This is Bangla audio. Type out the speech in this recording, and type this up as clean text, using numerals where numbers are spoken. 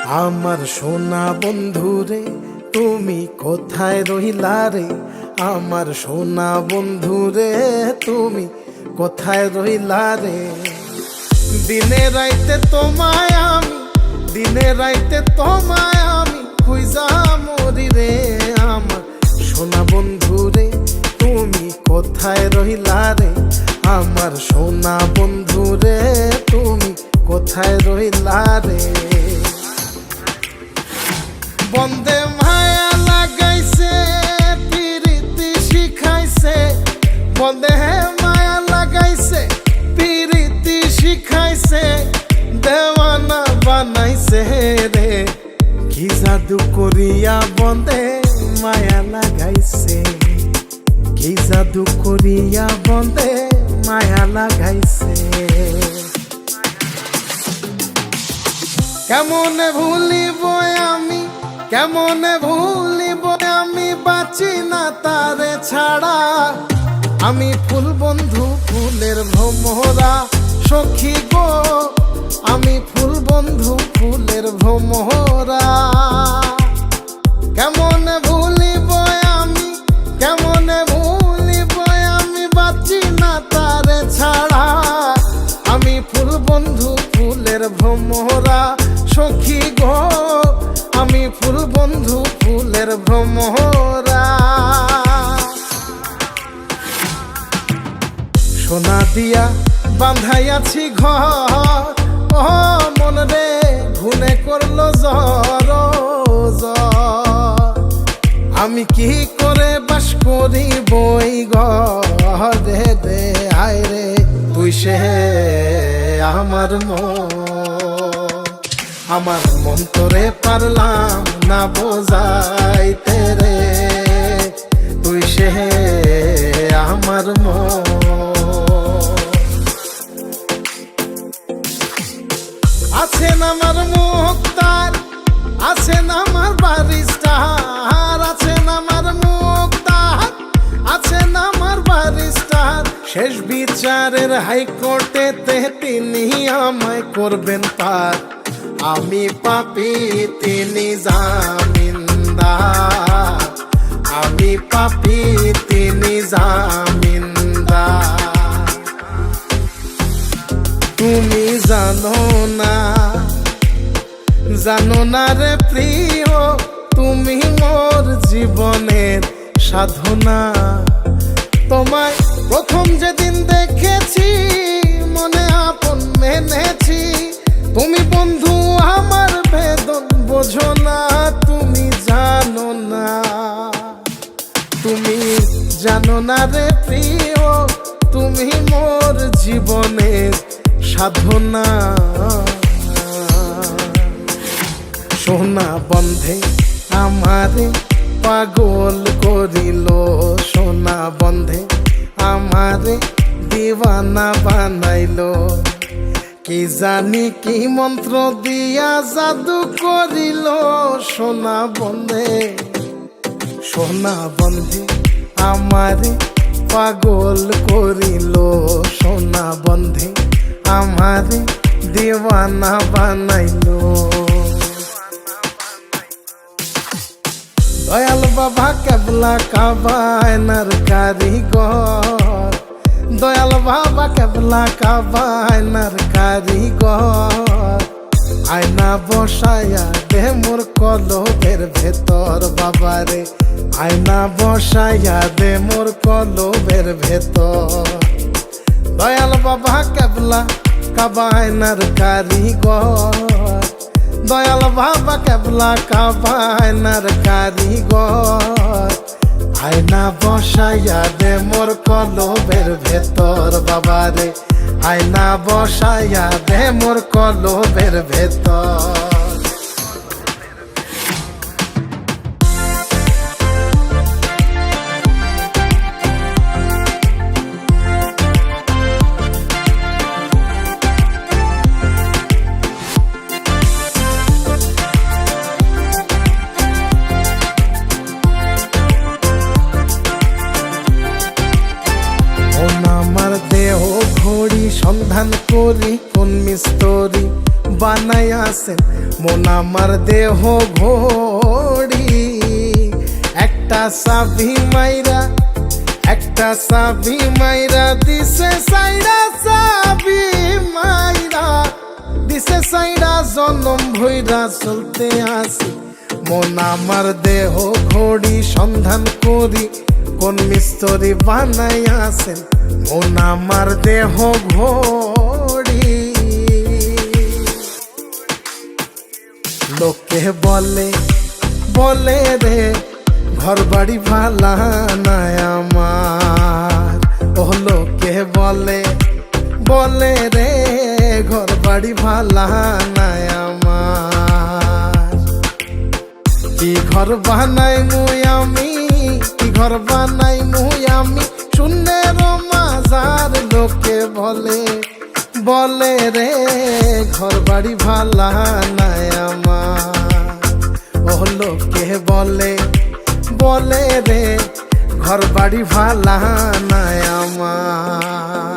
আমার সোনা বন্ধুরে তুমি কোথায় রইলা রে? আমার সোনা বন্ধুরে তুমি কোথায় রইলা রে? দিনে রাইতে তোমায় আমি, দিনে রাইতে তোমায় আমি খুঁজা মরি রে। আমার সোনা বন্ধুরে তুমি কোথায় রইলা রে? আমার সোনা বন্ধুরে তুমি কোথায় রইলা রে? বন্দে মায়া লাগাইছে পিরিতি শিখাইছে, বন্দে মায়া লাগাইছে পিরিতি শিখাইছে, দেওয়ানা বানাইছে রে। কি জাদু করিয়া বন্দে মায়া লাগাইছে, কি জাদু করিয়া বন্দে মায়া লাগাইছে। কেমনে ভুলিব আমি, কেমনে ভুলিব আমি, বাঁচি না তারে ছাড়া। আমি ফুল বন্ধু ফুলের ভ্রমরা সখী গো, আমি ফুল বন্ধু ফুলের ভ্রমরা। কেমনে ভুলিব আমি, কেমনে ভুলিব আমি, বাঁচি না তারে ছাড়া। আমি ফুল বন্ধু ফুলের ভ্রমরা সখী গো, আমি ফুল বন্ধু ফুলের ভ্রমরা। সোনা দিয়া বাঁধাইয়াছি ঘর, ও মন রে ঘুনে করলো জ্বর জ্বর। আমি কি করে বাস করি বই ঘরে রে? আয় রে তুই সে আমার মন, আমার মন তোরে পারলাম না বোঝাইতে রে। তুই সে আমার মন। আছেন আমার মুক্তার, আছেন আমার বারিস্টার, আছেন আমার মুক্তার, আছেন আমার বারিস্টার। শেষ বিচারের হাইকোর্টেতে তিনি আমায় করবেন পার। আমি পাপী তিনি জামিনদার, আমি পাপী তিনি জামিনদার। তুমি জানো না, জানো না রে প্রিয়, তুমি মোর জীবনের সাধনা। তোমায় প্রথম যেদিন দেখেছি মনে আপন মেনেছি। তুমি বন্ধু আমার বেদন বোঝো না, তুমি জানো না, তুমি জানো না রে প্রিয়, তুমি মোর জীবনের সাধনা। সোনা বন্ধে আমারে পাগল করিল, সোনা বন্ধে আমারে দিওয়ানা বানাইলো। কি জানি কি মন্ত্র দিয়া জাদু করিল সোনা বন্ধে, সোনা বন্ধে আমারে পাগল করিল, সোনা বন্ধে আমারে দিওয়ানা বানাইলো। দয়াল বাবা কেবলা কাবায়নার কারিগর, দয়াল বাবা কেবলা কাবায়নার কারিগর। আয়না বসায়া দে মোর কলবের ভেতর বাবারে, আয়না বসায়া দে মোর কলবের ভেতর। দয়াল বাবা কেবলা কাবায়নার কারিগর, দয়াল বাবা কেবলা কাবায়নার কারিগর। আয়না বসাইয়া দে মোর কলবের ভেতর বাবারে, আয়না বসাইয়া দে মোর কলবের ভেতর। সন্ধান করি কোন মিস্তরি বানাইয়াছেন মন আমার দেহ ঘড়ি। একটা চাবি মাইরা দিছে সাইরা, চাবি মাইরা দিছে সাইরা, জনম ভইরা চলতে আসি মন আমার দেহ ঘড়ি। সন্ধান করি কোন মিস্ত্রি বানাইয়াছেন মন আমার দেহ ঘড়ি। লোকে বলে রে ঘর বাড়ি ভালা নাই আমার। ও লোকে বলে রে ঘর বাড়ি ভালা নাই আমার। কি ঘর বানাই মুই আমি, কি ঘর বানাই মুই আমি, শূন্যের মাজার। লোকে বলে রে ঘর বাড়ি ভালা নাই আমার। ও লোকে বলে রে ঘর বাড়ি ভালা নাই আমার।